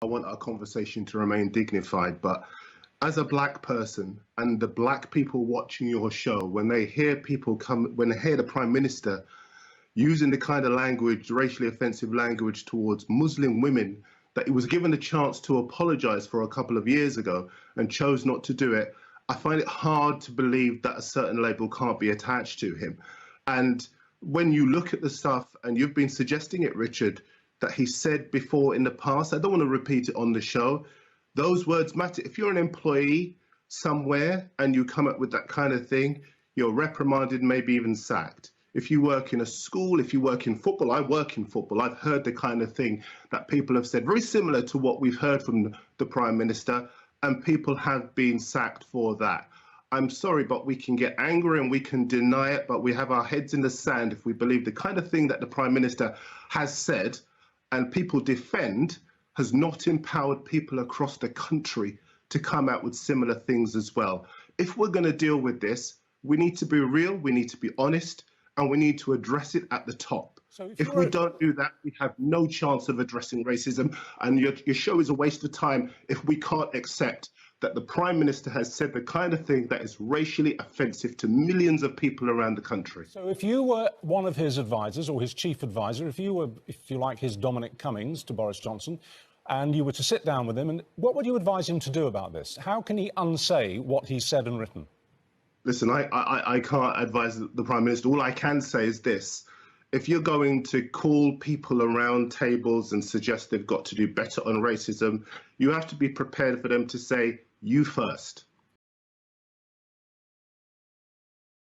I want our conversation to remain dignified, but as a black person and the black people watching your show, when they hear when they hear the Prime Minister using the kind of language, racially offensive language towards Muslim women, that he was given a chance to apologize for a couple of years ago and chose not to do it, I find it hard to believe that a certain label can't be attached to him. And when you look at the stuff, and you've been suggesting it, Richard, that he said before in the past, I don't want to repeat it on the show, those words matter. If you're an employee somewhere and you come up with that kind of thing, you're reprimanded, maybe even sacked. If you work in a school, if you work in football, I work in football, I've heard the kind of thing that people have said, very similar to what we've heard from the Prime Minister, and people have been sacked for that. I'm sorry, but we can get angry and we can deny it, but we have our heads in the sand if we believe the kind of thing that the Prime Minister has said and people defend has not empowered people across the country to come out with similar things as well. If we're going to deal with this, we need to be real, we need to be honest, and we need to address it at the top. So if we don't do that, we have no chance of addressing racism, and your show is a waste of time if we can't accept that the Prime Minister has said the kind of thing that is racially offensive to millions of people around the country. So if you were one of his advisors, or his chief advisor, if you were, if you like, his Dominic Cummings to Boris Johnson, and you were to sit down with him, and what would you advise him to do about this? How can he unsay what he's said and written? Listen, I can't advise the Prime Minister. All I can say is this. If you're going to call people around tables and suggest they've got to do better on racism, you have to be prepared for them to say, you first.